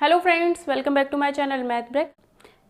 Hello friends, welcome back to my channel math break.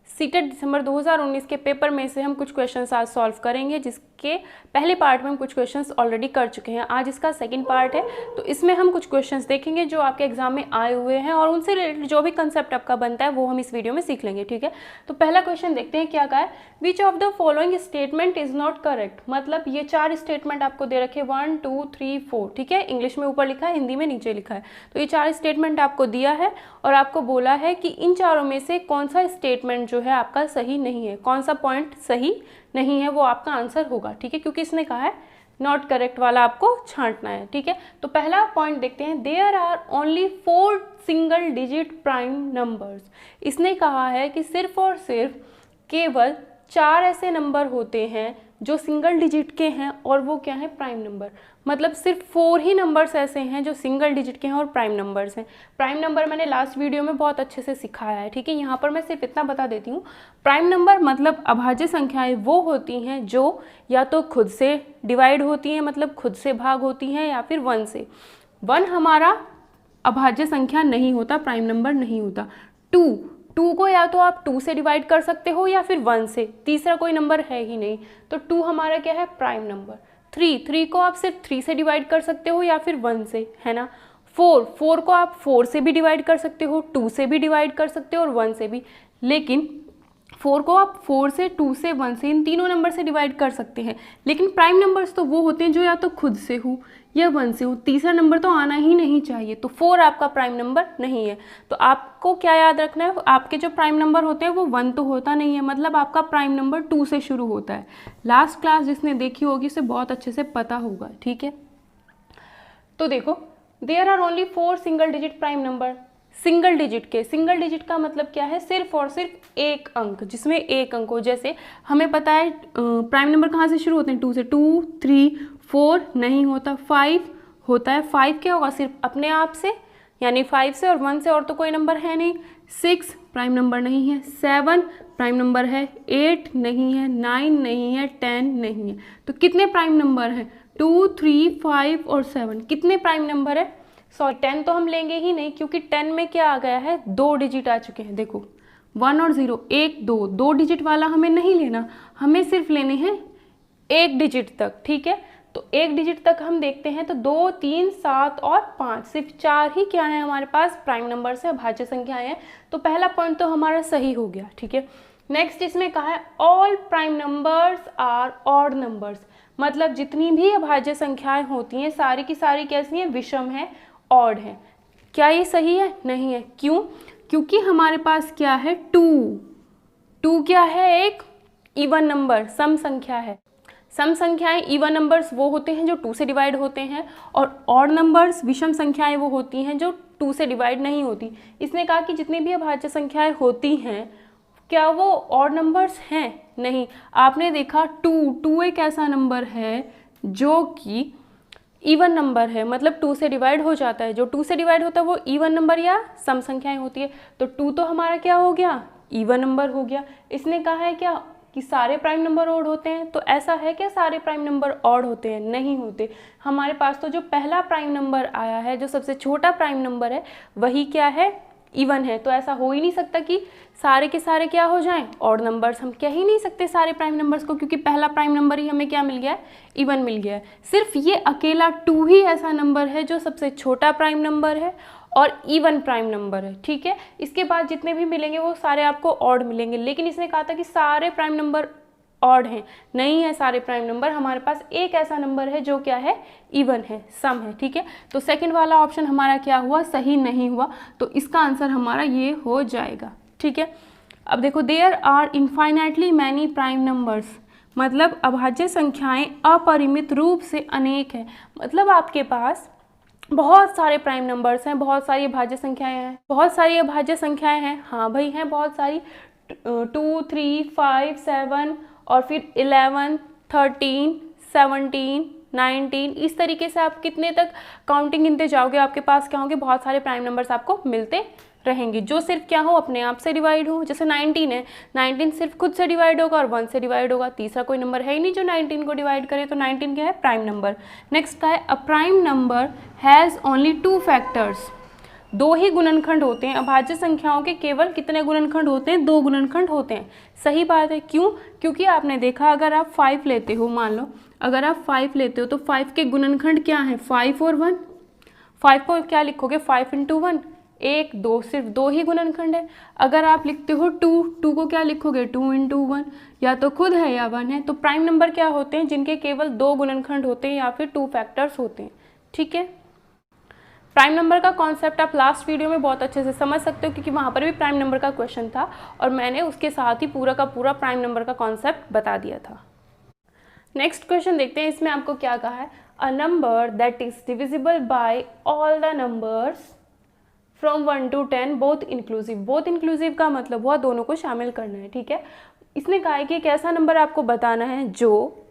CTET दिसंबर 2019 के paper में से हम कुछ क्वेश्चंस आज सॉल्व करेंगे, जिसके पहले पार्ट में हम कुछ क्वेश्चंस ऑलरेडी कर चुके हैं। आज इसका सेकंड पार्ट है, तो इसमें हम कुछ क्वेश्चंस देखेंगे जो आपके एग्जाम में आए हुए हैं और उनसे रिलेटेड जो भी कंसेप्ट आपका बनता है वो हम इस वीडियो में सीख लेंगे। ठीक है, तो पहला क्वेश्चन देखते हैं क्या कहा है। Which of the following statement is not correct. मतलब ये 4 स्टेटमेंट आपको दे रखे 1 2 3 4। ठीक है, इंग्लिश में ऊपर लिखा है, हिंदी में नीचे लिखा है। तो ये 4 स्टेटमेंट आपको दिया है और आपको बोला है कि इन चारों में से कौन सा स्टेटमेंट जो है आपका सही नहीं है, कौन सा पॉइंट सही नहीं है, वो आपका आंसर होगा। ठीक है, क्योंकि इसने कहा है नॉट करेक्ट वाला आपको छांटना है। ठीक है, तो पहला पॉइंट देखते हैं। There are only 4 single digit prime numbers. इसने कहा है कि सिर्फ और सिर्फ केवल 4 ऐसे नंबर होते हैं जो सिंगल डिजिट के हैं और वो क्या है, प्राइम नंबर। मतलब सिर्फ 4 ही नंबर्स ऐसे हैं जो सिंगल डिजिट के हैं और प्राइम नंबर्स हैं। प्राइम नंबर मैंने लास्ट वीडियो में बहुत अच्छे से सिखाया है। ठीक है, यहाँ पर मैं सिर्फ इतना बता देती हूँ। प्राइम नंबर मतलब अभाज्य संख्याएं वो होती हैं जो या तो खुद से डिवाइड होती हैं, मतलब खुद से भाग होती हैं, या फिर 1 से। 1 हमारा अभाज्य संख्या नहीं होता, प्राइम नंबर नहीं होता। 2 को या तो आप 2 से डिवाइड कर सकते हो या फिर 1 से, तीसरा कोई नंबर है ही नहीं, तो 2 हमारा क्या है, प्राइम नंबर। 3 को आप सिर्फ 3 से डिवाइड कर सकते हो या फिर 1 से, है ना। 4 को आप 4 से भी डिवाइड कर सकते हो, 2 से भी डिवाइड कर सकते हो और 1 से भी। लेकिन 4 को आप 4 से, 2 से, 1 से, इन तीनों नंबर से डिवाइड कर सकते हैं। लेकिन प्राइम नंबर्स तो वो होते हैं जो या तो खुद से हो या 1 से हो, तीसरा नंबर तो आना ही नहीं चाहिए। तो 4 आपका प्राइम नंबर नहीं है। तो आपको क्या याद रखना है, आपके जो प्राइम नंबर होते हैं वो 1 तो होता नहीं है, मतलब आपका प्राइम नंबर 2 से शुरू होता है। लास्ट क्लास जिसने देखी होगी उसे बहुत अच्छे से पता होगा। ठीक है, तो देखो, there are only 4 single digit prime number. Single digit के, सिंगल डिजिट का मतलब क्या है, सिर्फ और सिर्फ एक अंक, जिसमें एक अंक हो। जैसे हमें पता है प्राइम नंबर कहाँ से शुरू होते हैं, 2 से। 2 3 4 नहीं होता, 5 होता है। 5 क्या होगा, सिर्फ अपने आप से, यानी 5 से और 1 से, और तो कोई नंबर है नहीं। 6 प्राइम नंबर नहीं है। 7 प्राइम नंबर है। 8 नहीं है। 9 नहीं है। 10 नहीं है। तो कितने प्राइम नंबर हैं, 2 3 5 और 7। कितने प्राइम नंबर है, सॉरी 10 तो हम लेंगे ही नहीं, क्योंकि 10 में क्या आ गया है, 2 डिजिट आ चुके हैं। देखो 1 और 0, 1 2 डिजिट वाला हमें नहीं लेना, हमें सिर्फ लेने हैं 1 डिजिट तक। ठीक है, तो 1 डिजिट तक हम देखते हैं तो 2 3 7 और 5, सिर्फ 4 ही क्या है हमारे पास, प्राइम नंबर से अभाज्य संख्याएं हैं। तो पहला पॉइंट तो हमारा सही हो गया। ठीक है, नेक्स्ट इसमें कहा है all prime numbers are odd numbers. मतलब जितनी भी अभाज्य संख्याएं होती हैं सारी की सारी कैसी हैं, विषम है, ऑड है। क्या ये सही है, नहीं है। क्यों, क्योंकि हमारे पास क्या है, 2 क्या है, एक इवन नंबर, सम संख्या है। सम संख्याएं इवन नंबर्स वो होते हैं जो 2 से डिवाइड होते हैं, और ऑड नंबर्स विषम संख्याएं वो होती हैं जो 2 से डिवाइड नहीं होती। इसने कहा कि जितनी भी अभाज्य संख्याएं होती हैं क्या वो ऑड नंबर्स हैं, नहीं। आपने देखा 2 एक ऐसा नंबर है जो कि इवन नंबर है, मतलब 2 से डिवाइड हो जाता है। जो 2 से डिवाइड होता है वो इवन नंबर या सम संख्याएं होती है। तो 2 तो हमारा क्या हो गया, इवन नंबर हो गया। इसने कहा है क्या कि सारे प्राइम नंबर ऑड होते हैं, तो ऐसा है क्या, सारे प्राइम नंबर ऑड होते हैं, नहीं होते। हमारे पास तो जो पहला प्राइम नंबर आया है, जो सबसे छोटा प्राइम नंबर है, वही क्या है, इवन है। तो ऐसा हो ही नहीं सकता कि सारे के सारे क्या हो जाएं, ऑड नंबर्स। हम कह ही नहीं सकते सारे प्राइम नंबर्स को, क्योंकि पहला प्राइम नंबर ही हमें क्या मिल गया है, इवन मिल गया है। सिर्फ ये अकेला 2 ही ऐसा नंबर है जो सबसे छोटा प्राइम नंबर है और इवन प्राइम नंबर है। ठीक है, इसके बाद जितने भी मिलेंगे वो सारे आपको ऑड मिलेंगे। लेकिन इसने कहा था कि सारे प्राइम नंबर ऑड हैं, नहीं है सारे प्राइम नंबर। हमारे पास एक ऐसा नंबर है जो क्या है, इवन है, सम है। ठीक है, तो सेकंड वाला ऑप्शन हमारा क्या हुआ, सही नहीं हुआ। तो इसका आंसर हमारा ये हो जाएगा। ठीक है, अब देखो, there are infinitely many prime numbers. मतलब अभाज्य संख्याएं अपरिमित रूप से अनेक है। मतलब आपके पास बहुत सारे प्राइम नंबर्स हैं, बहुत सारी अभाज्य संख्याएं हैं, बहुत सारी अभाज्य संख्याएं हैं। हाँ भाई हैं बहुत सारी, 2 3 5 7 और फिर 11 13 17 19, इस तरीके से आप कितने तक काउंटिंग गिनते जाओगे, आपके पास क्या होंगे, बहुत सारे प्राइम नंबर्स आपको मिलते रहेंगे जो सिर्फ क्या हो, अपने आप से डिवाइड हो। जैसे 19 है, 19 सिर्फ खुद से डिवाइड होगा और 1 से डिवाइड होगा, तीसरा कोई नंबर है ही नहीं जो 19 को डिवाइड करे, तो 19 क्या है, प्राइम नंबर। नेक्स्ट का है a prime number has only 2 factors. दो ही गुणनखंड होते हैं। अभाज्य संख्याओं के केवल कितने गुणनखंड होते हैं? 2 गुणनखंड होते हैं। सही बात है। क्यों? क्योंकि आपने देखा अगर आप 5 लेते हो, मान लो अगर आप 5 लेते हो तो 5 के गुणनखंड क्या हैं? 5 और 1। 5 को क्या लिखोगे? 5 × 1, 1 2, सिर्फ 2 ही गुणनखंड है। अगर आप लिखते हो 2 को क्या लिखोगे? 2 × 1, या तो खुद है या 1 है। तो प्राइम नंबर क्या होते हैं? जिनके केवल 2 गुणनखंड होते हैं या फिर 2 फैक्टर्स होते हैं। ठीक है, प्राइम नंबर का कॉन्सेप्ट आप लास्ट वीडियो में बहुत अच्छे से समझ सकते हो, क्योंकि वहाँ पर भी प्राइम नंबर का क्वेश्चन था और मैंने उसके साथ ही पूरा का पूरा प्राइम नंबर का कॉन्सेप्ट बता दिया था। नेक्स्ट क्वेश्चन देखते हैं, इसमें आपको क्या कहा है? A number that is divisible by all the numbers from 1 to 10 both inclusive. Both inclusive का मतलब हुआ दोनों को शामिल करना है। ठीक है, इसने कहा है कि एक ऐसा नंबर आपको बताना है जो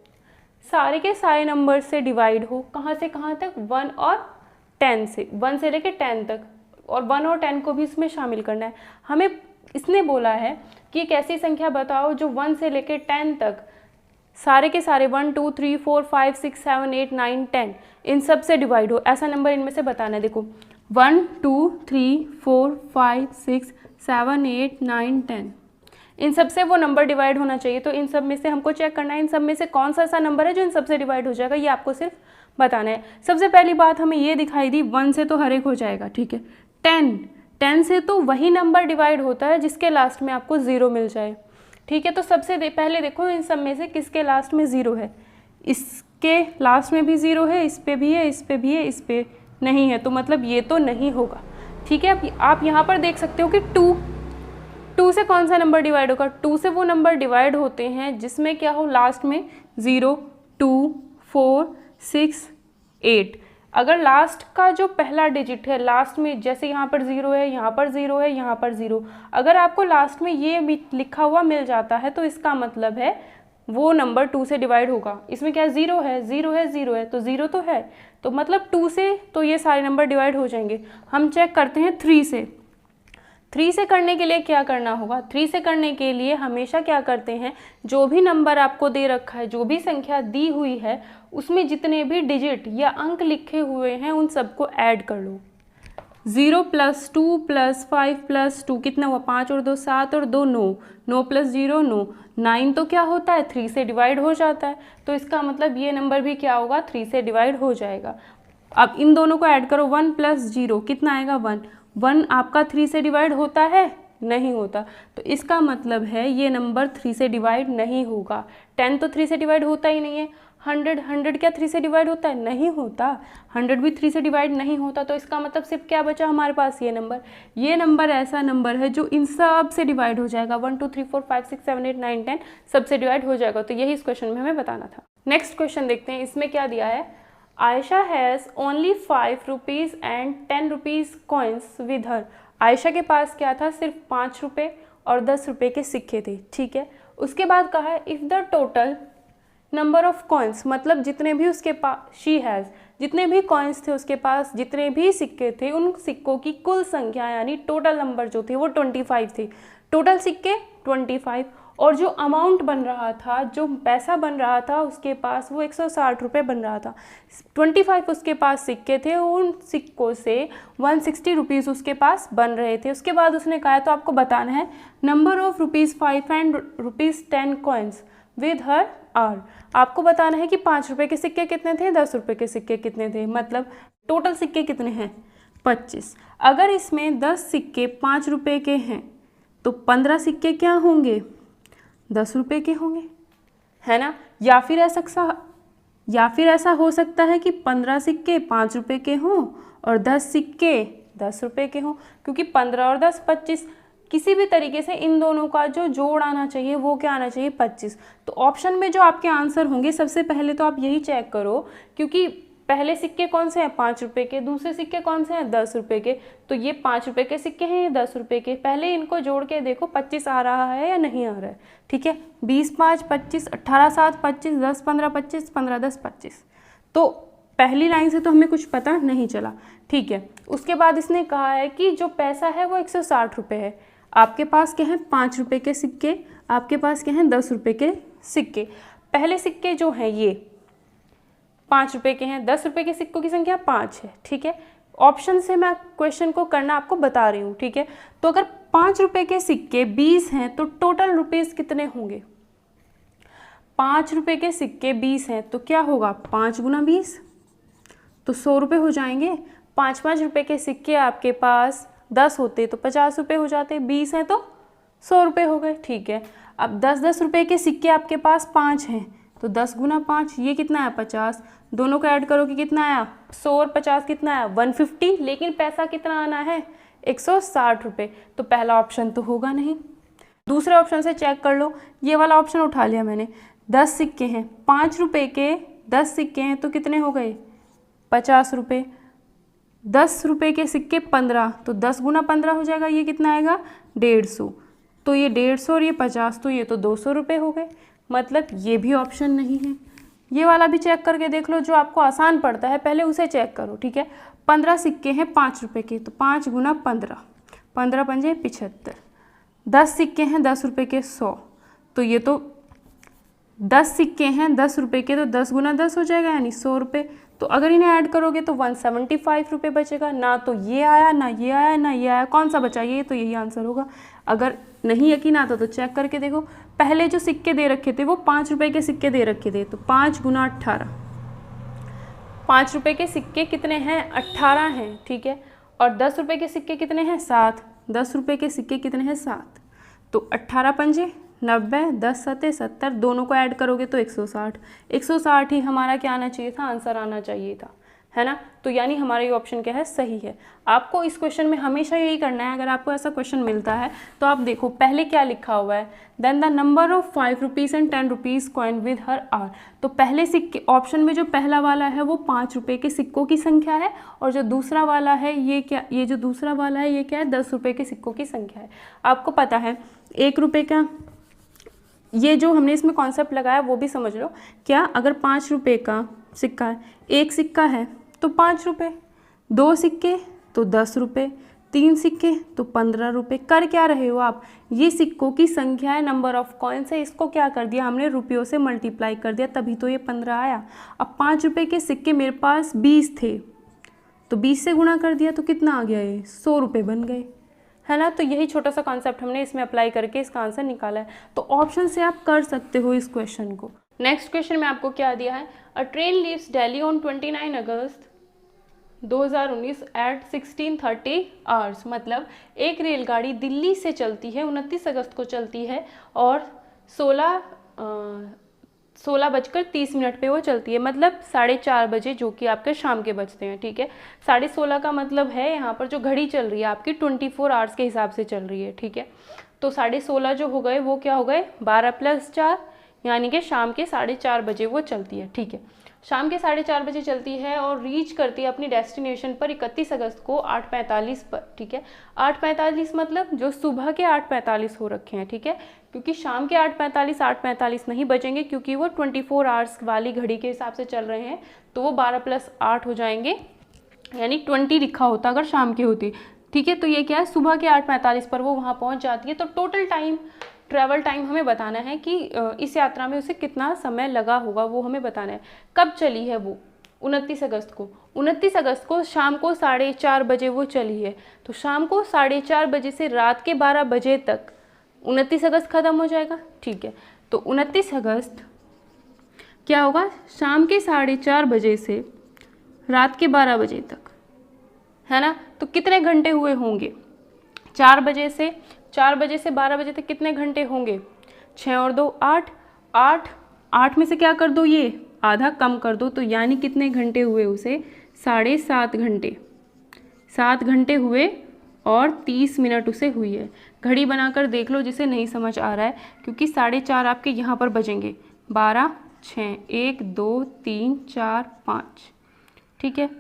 सारे के सारे नंबर से डिवाइड हो। कहाँ से कहाँ तक? 1 और 10 से, 1 से लेके 10 तक, और 1 और 10 को भी इसमें शामिल करना है। हमें इसने बोला है कि एक ऐसी संख्या बताओ जो 1 से लेके 10 तक सारे के सारे 1 2 3 4 5 6 7 8 9 10 इन सब से डिवाइड हो। ऐसा नंबर इनमें से बताना है। देखो 1 2 3 4 5 6 7 8 9 10 इन सब से वो नंबर डिवाइड होना चाहिए। तो इन सब में से हमको चेक करना है इन सब में से कौन सा ऐसा नंबर है जो इन सब से डिवाइड हो जाएगा, ये आपको सिर्फ बताना है। सबसे पहली बात हमें ये दिखाई दी, 1 से तो हर एक हो जाएगा। ठीक है, 10 से तो वही नंबर डिवाइड होता है जिसके लास्ट में आपको 0 मिल जाए। ठीक है, तो सबसे पहले देखो इन सब में से किसके लास्ट में 0 है? इसके लास्ट में भी 0 है, इस पे भी है, इस पे भी है, इस पे नहीं है, तो मतलब ये तो नहीं होगा। ठीक है, आप यहाँ पर देख सकते हो कि 2 से कौन सा नंबर डिवाइड होगा? 2 से वो नंबर डिवाइड होते हैं जिसमें क्या हो? लास्ट में 0 2 4 6 8। अगर लास्ट का जो पहला डिजिट है लास्ट में, जैसे यहाँ पर 0 है, यहाँ पर 0 है, यहाँ पर 0, अगर आपको लास्ट में ये लिखा हुआ मिल जाता है तो इसका मतलब है वो नंबर 2 से डिवाइड होगा। इसमें क्या 0 है, 0 है, 0 है, तो 0 तो है, तो मतलब 2 से तो ये सारे नंबर डिवाइड हो जाएंगे। हम चेक करते हैं 3 से। 3 से करने के लिए क्या करना होगा? 3 से करने के लिए हमेशा क्या करते हैं, जो भी नंबर आपको दे रखा है, जो भी संख्या दी हुई है, उसमें जितने भी डिजिट या अंक लिखे हुए हैं उन सबको ऐड कर लो। 0 + 2 + 5 + 2 कितना हुआ? 5 और 2 7 और 2 9, 9 + 0 9, 9 तो क्या होता है? 3 से डिवाइड हो जाता है। तो इसका मतलब ये नंबर भी क्या होगा? 3 से डिवाइड हो जाएगा। अब इन दोनों को ऐड करो, 1 + 0 कितना आएगा? 1। 1 आपका 3 से डिवाइड होता है? नहीं होता, तो इसका मतलब है ये नंबर 3 से डिवाइड नहीं होगा। 10 तो 3 से डिवाइड होता ही नहीं है। 100 क्या 3 से डिवाइड होता है? नहीं होता। 100 भी 3 से डिवाइड नहीं होता, तो इसका मतलब सिर्फ क्या बचा हमारे पास? ये नंबर। ये नंबर ऐसा नंबर है जो इन सब से डिवाइड हो जाएगा। 1 2 3 4 5 6 7 8 9 10 सब से डिवाइड हो जाएगा। तो यही इस क्वेश्चन में हमें बताना था। नेक्स्ट क्वेश्चन देखते हैं, इसमें क्या दिया है? Ayesha has only 5 rupees and 10 rupees coins with हर। आयशा के पास क्या था? सिर्फ 5 रुपये और 10 रुपये के सिक्के थे। ठीक है, उसके बाद कहा है if the total number of coins, मतलब जितने भी उसके पास, शी हैज़, जितने भी कॉइन्स थे उसके पास, जितने भी सिक्के थे, उन सिक्कों की कुल संख्या यानी टोटल नंबर जो थे वो 25 थे। टोटल सिक्के 25 और जो अमाउंट बन रहा था, जो पैसा बन रहा था उसके पास, वो 160 रुपये बन रहा था। 25 उसके पास सिक्के थे, उन सिक्कों से 160 रुपीज़ उसके पास बन रहे थे। उसके बाद उसने कहा तो आपको बताना है number of ₹5 and ₹10 coins with her are. आपको बताना है कि 5 रुपये के सिक्के कितने थे, 10 रुपये के सिक्के कितने थे, मतलब टोटल सिक्के कितने हैं? 25। अगर इसमें 10 सिक्के 5 रुपये के हैं तो 15 सिक्के क्या होंगे? 10 रुपये के होंगे, है ना? या फिर ऐसा हो सकता है कि 15 सिक्के 5 रुपये के हों और 10 सिक्के 10 रुपये के हों, क्योंकि 15 और 10 25। किसी भी तरीके से इन दोनों का जो जोड़ आना चाहिए वो क्या आना चाहिए? 25। तो ऑप्शन में जो आपके आंसर होंगे, सबसे पहले तो आप यही चेक करो, क्योंकि पहले सिक्के कौन से हैं? 5 रुपये के। दूसरे सिक्के कौन से हैं? 10 रुपये के। तो ये 5 रुपये के सिक्के हैं, ये 10 रुपये के। पहले इनको जोड़ के देखो 25 आ रहा है या नहीं आ रहा है। ठीक है, 20 5 25, 18 7 25, 10 15 25, 15 10 25। तो पहली लाइन से तो हमें कुछ पता नहीं चला। ठीक है, उसके बाद इसने कहा है कि जो पैसा है वो 160 रुपये है। आपके पास क्या है? 5 रुपये के सिक्के, आपके पास क्या है? 10 रुपये के सिक्के। पहले सिक्के जो हैं ये 5 रुपये के हैं, 10 रुपये के सिक्कों की संख्या 5 है। ठीक है, ऑप्शन से मैं क्वेश्चन को करना आपको बता रही हूँ, ठीक है। तो अगर 5 रुपए के सिक्के 20 हैं तो टोटल रुपीस कितने होंगे? 5 रुपए के सिक्के 20 हैं तो क्या होगा, 5 गुना 20 तो 100 रुपये हो जाएंगे। 5-5 रुपए के सिक्के आपके पास 10 होते तो 50 रुपये हो जाते, 20 हैं तो 100 रुपये हो गए, ठीक है। अब 10-10 रुपए के सिक्के आपके पास 5 हैं तो 10 गुना 5 ये कितना है, 50। दोनों को ऐड करो कि कितना आया, 100 और 50 कितना आया, 150। लेकिन पैसा कितना आना है, 160 रुपये। तो पहला ऑप्शन तो होगा नहीं। दूसरे ऑप्शन से चेक कर लो, ये वाला ऑप्शन उठा लिया मैंने। 10 सिक्के हैं, 5 रुपए के 10 सिक्के हैं तो कितने हो गए, 50 रुपये। 10 रुपए के सिक्के 15 तो 10 गुना 15 हो जाएगा, ये कितना आएगा, 150। तो ये 150 और ये 50 तो ये तो 200 रुपये हो गए। मतलब ये भी ऑप्शन नहीं है। ये वाला भी चेक करके देख लो, जो आपको आसान पड़ता है पहले उसे चेक करो, ठीक है। 15 सिक्के हैं 5 रुपए के तो 5 गुना 15, 15 पंजे 75। 10 सिक्के हैं 10 रुपए के 100 तो ये तो 10 सिक्के हैं 10 रुपए के तो 10 गुना 10 हो जाएगा यानी 100 रुपये। तो अगर इन्हें ऐड करोगे तो 175 रुपये बचेगा। ना तो ये आया, ना ये आया, ना ये आया, कौन सा बचा, ये तो यही आंसर होगा। अगर नहीं यकीन आता तो चेक करके देखो। पहले जो सिक्के दे रखे थे वो 5 रुपए के सिक्के दे रखे थे तो 5 गुना 18, 5 रुपए के सिक्के कितने हैं, 18 हैं, ठीक है। और 10 रुपए के सिक्के कितने हैं, 7। 10 रुपए के सिक्के कितने हैं, 7। तो 18 पंजे 90, 10 सते 70, दोनों को ऐड करोगे तो 160। 160 ही हमारा क्या आना चाहिए था, आंसर आना चाहिए था, है ना। तो यानी हमारा ये ऑप्शन क्या है, सही है। आपको इस क्वेश्चन में हमेशा यही करना है। अगर आपको ऐसा क्वेश्चन मिलता है तो आप देखो पहले क्या लिखा हुआ है, then the number of 5 rupees and 10 rupees coin with her are. तो पहले सिक्के ऑप्शन में जो पहला वाला है वो 5 रुपये के सिक्कों की संख्या है, और जो दूसरा वाला है ये क्या, ये जो दूसरा वाला है ये क्या है, 10 रुपये के सिक्कों की संख्या है। आपको पता है 1 रुपये का, ये जो हमने इसमें कॉन्सेप्ट लगाया वो भी समझ लो। क्या, अगर 5 रुपये का सिक्का है, एक सिक्का है तो 5 रुपये, 2 सिक्के तो 10 रुपये, 3 सिक्के तो 15 रुपये। कर क्या रहे हो आप, ये सिक्कों की संख्या है, नंबर ऑफ कॉइन्स है, इसको क्या कर दिया हमने, रुपयों से मल्टीप्लाई कर दिया, तभी तो ये 15 आया। अब 5 रुपये के सिक्के मेरे पास 20 थे तो 20 से गुणा कर दिया तो कितना आ गया, ये 100 रुपये बन गए, है ना। तो यही छोटा सा कॉन्सेप्ट हमने इसमें अप्लाई करके इसका आंसर निकाला है। तो ऑप्शन से आप कर सकते हो इस क्वेश्चन को। नेक्स्ट क्वेश्चन में आपको क्या दिया है, a train leaves Delhi on 29 August 2019 at 16:30 hours. मतलब एक रेलगाड़ी दिल्ली से चलती है, 29 अगस्त को चलती है और 16:30 पे वो चलती है। मतलब 4:30 बजे, जो कि आपके शाम के बजते हैं, ठीक है। 16:30 का मतलब है यहाँ पर जो घड़ी चल रही है आपकी 24 आवर्स के हिसाब से चल रही है, ठीक है। तो 16:30 जो हो गए वो क्या हो गए, 12 + 4, यानी कि शाम के 4:30 बजे वो चलती है, ठीक है। शाम के 4:30 बजे चलती है और रीच करती है अपनी डेस्टिनेशन पर 31 अगस्त को 8:45 पर, ठीक है। 8:45 मतलब जो सुबह के 8:45 हो रखे हैं, ठीक है। क्योंकि शाम के 8:45 नहीं बचेंगे, क्योंकि वो 24 आवर्स वाली घड़ी के हिसाब से चल रहे हैं, तो वो 12 + 8 हो जाएंगे, यानी 20 लिखा होता अगर शाम की होती, ठीक है। तो ये क्या है, सुबह के 8:45 पर वो वहाँ पहुँच जाती है। तो टोटल टाइम, ट्रैवल टाइम हमें बताना है कि इस यात्रा में उसे कितना समय लगा होगा, वो हमें बताना है। कब चली है वो, 29 अगस्त को। 29 अगस्त को शाम को 4:30 बजे वो चली है, तो शाम को 4:30 बजे से रात के 12 बजे तक 29 अगस्त ख़त्म हो जाएगा, ठीक है। तो 29 अगस्त क्या होगा, शाम के 4:30 बजे से रात के 12 बजे तक, है ना। तो कितने घंटे हुए होंगे, 4 बजे से 12 बजे तक कितने घंटे होंगे, 6 और 2 8, 8 में से क्या कर दो, ये आधा कम कर दो, तो यानी कितने घंटे हुए उसे, 7.5 घंटे, 7 घंटे हुए और 30 मिनट उसे हुई है। घड़ी बनाकर देख लो जिसे नहीं समझ आ रहा है, क्योंकि 4:30 आपके यहाँ पर बजेंगे, 12 6 1 2 3 4 5, ठीक है,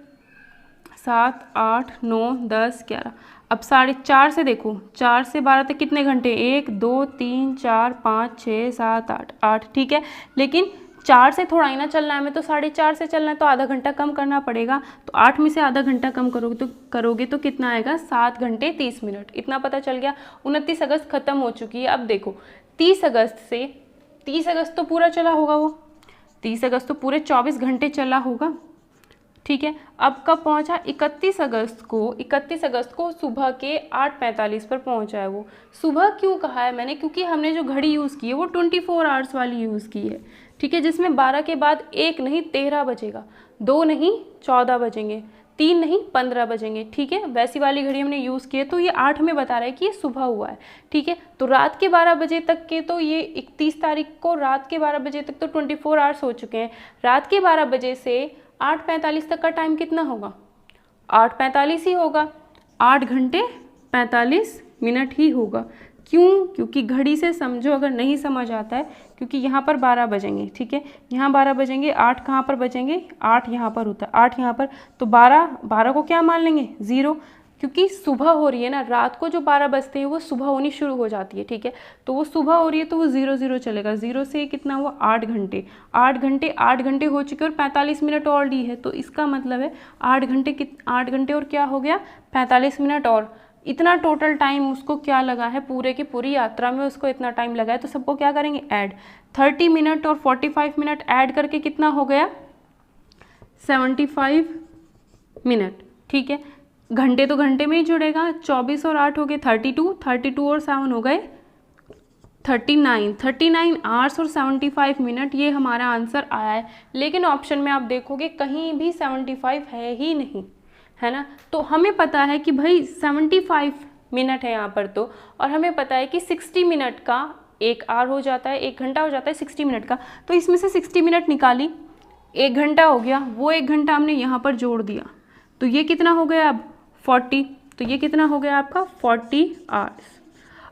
7 8 9 10 11। अब 4:30 से देखो, 4 से 12 तक कितने घंटे, 1 2 3 4 5 6 7 8 8, ठीक है। लेकिन 4 से थोड़ा ही ना चलना है हमें, तो 4:30 से चलना है, तो आधा घंटा कम करना पड़ेगा। तो 8 में से आधा घंटा कम करोगे तो कितना आएगा, 7 घंटे 30 मिनट। इतना पता चल गया। 29 अगस्त खत्म हो चुकी है। अब देखो 30 अगस्त तो पूरा चला होगा, वो 30 अगस्त तो पूरे 24 घंटे चला होगा, ठीक है। अब कब पहुंचा? 31 अगस्त को सुबह के 8:45 पर पहुंचा है वो। सुबह क्यों कहा है मैंने? क्योंकि हमने जो घड़ी यूज़ की है वो 24 आवर्स वाली यूज़ की है, ठीक है, जिसमें 12 के बाद 1 नहीं 13 बजेगा, 2 नहीं 14 बजेंगे, 3 नहीं 15 बजेंगे, ठीक है, वैसी वाली घड़ी हमने यूज़ की है। तो ये 8 में बता रहा है कि ये सुबह हुआ है, ठीक है। तो रात के 12 बजे तक के, तो ये 31 तारीख को रात के 12 बजे तक तो 24 आवर्स हो चुके हैं। रात के 12 बजे से 8:45 तक का टाइम कितना होगा? 8:45 ही होगा, 8 घंटे 45 मिनट ही होगा। क्यों? क्योंकि घड़ी से समझो, अगर नहीं समझ आता है, क्योंकि यहाँ पर 12 बजेंगे, ठीक है, यहाँ 12 बजेंगे, 8 कहाँ पर बजेंगे? 8 यहाँ पर होता है, 8 यहाँ पर, तो 12 को क्या मान लेंगे? 0, क्योंकि सुबह हो रही है ना, रात को जो 12 बजते हैं वो सुबह होनी शुरू हो जाती है, ठीक है, तो वो सुबह हो रही है तो वो 0 चलेगा। 0 से कितना हुआ? 8 घंटे, 8 घंटे हो चुके और 45 मिनट और डी है, तो इसका मतलब है 8 घंटे और क्या हो गया? 45 मिनट और। इतना टोटल टाइम उसको क्या लगा है? पूरे की पूरी यात्रा में उसको इतना टाइम लगा है, तो सबको क्या करेंगे? ऐड। 30 मिनट और 45 मिनट ऐड करके कितना हो गया? 75 मिनट, ठीक है। घंटे तो घंटे में ही जुड़ेगा, 24 और 8 हो गए 32 और 7 हो गए 39 आवर्स और 75 मिनट, ये हमारा आंसर आया है। लेकिन ऑप्शन में आप देखोगे कहीं भी 75 है ही नहीं, है ना। तो हमें पता है कि भाई 75 मिनट है यहाँ पर, तो और हमें पता है कि 60 मिनट का 1 आवर हो जाता है, 1 घंटा हो जाता है 60 मिनट का, तो इसमें से 60 मिनट निकाली, 1 घंटा हो गया, वो 1 घंटा हमने यहाँ पर जोड़ दिया, तो ये कितना हो गया अब? 40, तो ये कितना हो गया आपका? 40 आवर्स।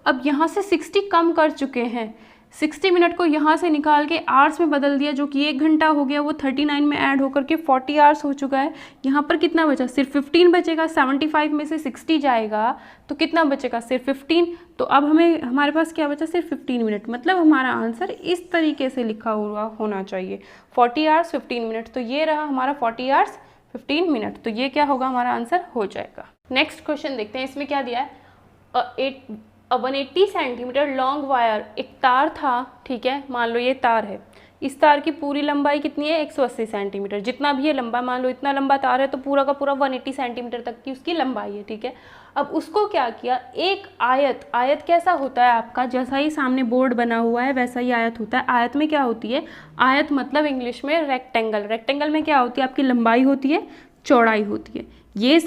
अब यहाँ से 60 कम कर चुके हैं, 60 मिनट को यहाँ से निकाल के आवर्स में बदल दिया, जो कि 1 घंटा हो गया, वो 39 में ऐड होकर के 40 आवर्स हो चुका है। यहाँ पर कितना बचा? सिर्फ 15 बचेगा, 75 में से 60 जाएगा तो कितना बचेगा? सिर्फ 15। तो अब हमारे पास क्या बचा? सिर्फ 15 मिनट। मतलब हमारा आंसर इस तरीके से लिखा हुआ होना चाहिए, 40 आवर्स 15 मिनट। तो ये रहा हमारा 40 आवर्स 15 मिनट, तो ये क्या होगा? हमारा आंसर हो जाएगा। नेक्स्ट क्वेश्चन देखते हैं, इसमें क्या दिया है? 180 सेंटीमीटर लॉन्ग वायर, एक तार था, ठीक है, मान लो ये तार है, इस तार की पूरी लंबाई कितनी है? 180 सेंटीमीटर, जितना भी ये लंबा, मान लो इतना लंबा तार है तो पूरा का पूरा 180 सेंटीमीटर तक की उसकी लंबाई है, ठीक है। अब उसको क्या किया? एक आयत कैसा होता है आपका? जैसा ही सामने बोर्ड बना हुआ है वैसा ही आयत होता है। आयत में क्या होती है? आयत मतलब इंग्लिश में रेक्टेंगल में क्या होती है? आपकी लंबाई होती है, चौड़ाई होती है। ये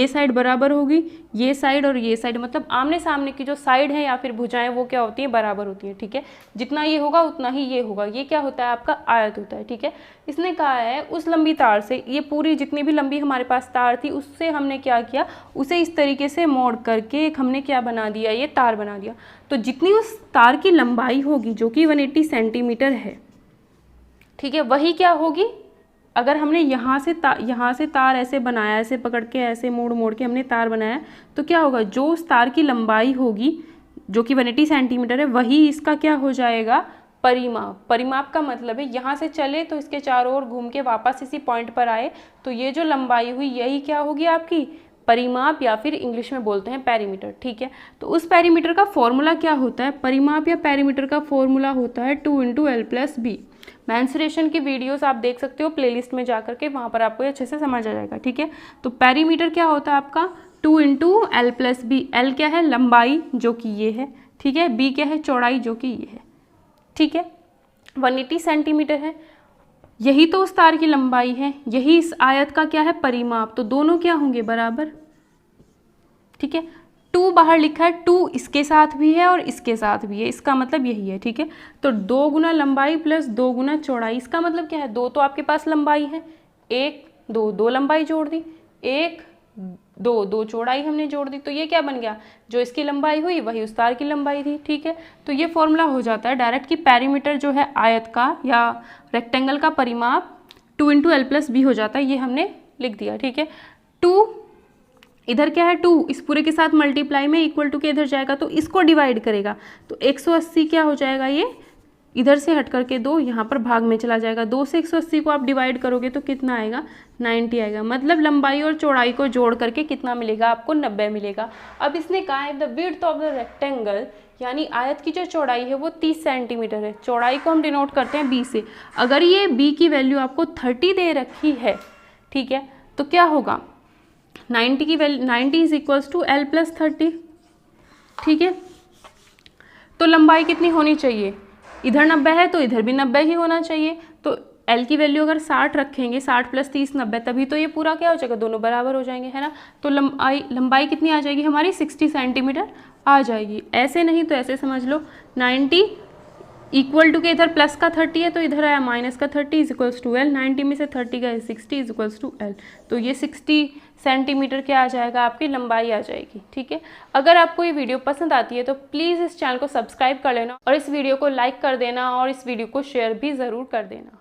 साइड बराबर होगी, ये साइड और ये साइड, मतलब आमने सामने की जो साइड है या फिर भुजाएं वो क्या होती हैं? बराबर होती हैं, ठीक है। जितना ये होगा उतना ही ये होगा, ये क्या होता है? आपका आयत होता है, ठीक है। इसने कहा है उस लंबी तार से, ये पूरी जितनी भी लंबी हमारे पास तार थी उससे हमने क्या किया? उसे इस तरीके से मोड़ करके एक हमने क्या बना दिया? ये तार बना दिया। तो जितनी उस तार की लंबाई होगी जो कि 180 सेंटीमीटर है, ठीक है, वही क्या होगी? अगर हमने यहाँ से तार ऐसे बनाया, ऐसे पकड़ के ऐसे मोड़ के हमने तार बनाया, तो क्या होगा? जो उस तार की लंबाई होगी जो कि 180 सेंटीमीटर है, वही इसका क्या हो जाएगा? परिमाप का मतलब है यहाँ से चले तो इसके चारों ओर घूम के वापस इसी पॉइंट पर आए, तो ये जो लंबाई हुई यही क्या होगी? आपकी परिमाप, या फिर इंग्लिश में बोलते हैं पेरीमीटर, ठीक है। तो उस पेरीमीटर का फॉर्मूला क्या होता है? परिमाप या पेरीमीटर का फॉर्मूला होता है 2 × L+B। मेंसुरेशन की वीडियोस आप देख सकते हो प्लेलिस्ट में जाकर के, वहाँ पर आपको अच्छे से समझ आ जाएगा, ठीक है। तो पेरीमीटर क्या होता है आपका? 2 × L+B। L क्या है? लंबाई, जो कि ये है, ठीक है। B क्या है? चौड़ाई, जो कि ये है, ठीक है। 180 सेंटीमीटर है, यही तो उस तार की लंबाई है, यही इस आयत का क्या है? परिमाप। तो दोनों क्या होंगे? बराबर, ठीक है। 2 बाहर लिखा है, 2 इसके साथ भी है और इसके साथ भी है, इसका मतलब यही है, ठीक है। तो 2 गुना लंबाई प्लस 2 गुना चौड़ाई, इसका मतलब क्या है? 2 तो आपके पास लंबाई है, 1 2 लंबाई जोड़ दी, 1 2 चौड़ाई हमने जोड़ दी, तो ये क्या बन गया? जो इसकी लंबाई हुई वही उस तार की लंबाई थी, ठीक है। तो ये फॉर्मूला हो जाता है डायरेक्ट कि पेरीमीटर जो है आयत का या रेक्टेंगल का परिमाप 2 × L+B हो जाता है, ये हमने लिख दिया, ठीक है। 2 इधर क्या है? 2 इस पूरे के साथ मल्टीप्लाई में इक्वल टू के इधर जाएगा तो इसको डिवाइड करेगा, तो 180 क्या हो जाएगा? ये इधर से हट करके 2 यहाँ पर भाग में चला जाएगा, 2 से 180 को आप डिवाइड करोगे तो कितना आएगा? 90 आएगा। मतलब लंबाई और चौड़ाई को जोड़ करके कितना मिलेगा आपको? 90 मिलेगा। अब इसने कहा है the width of the rectangle, यानी आयत की जो चौड़ाई है वो 30 सेंटीमीटर है। चौड़ाई को हम डिनोट करते हैं B से। अगर ये B की वैल्यू आपको 30 दे रखी है, ठीक है, तो क्या होगा 90 की value 90 is equals to L plus 30, ठीक है। तो लंबाई कितनी होनी चाहिए, इधर 90 है तो इधर भी 90 ही होना चाहिए। तो L की वैल्यू अगर 60 रखेंगे, 60 प्लस 30 90, तभी तो ये पूरा क्या हो जाएगा, दोनों बराबर हो जाएंगे, है ना। तो लंबाई कितनी आ जाएगी हमारी 60 सेंटीमीटर आ जाएगी। ऐसे नहीं तो ऐसे समझ लो 90 इक्वल टू के इधर प्लस का 30 है तो इधर आया माइनस का 30 इज इक्वल्स टू L, 90 में से 30 गए 60 इज इक्वल्स टू L। तो ये 60 सेंटीमीटर क्या आ जाएगा, आपकी लंबाई आ जाएगी, ठीक है। अगर आपको ये वीडियो पसंद आती है तो प्लीज़ इस चैनल को सब्सक्राइब कर लेना और इस वीडियो को लाइक कर देना और इस वीडियो को शेयर भी ज़रूर कर देना।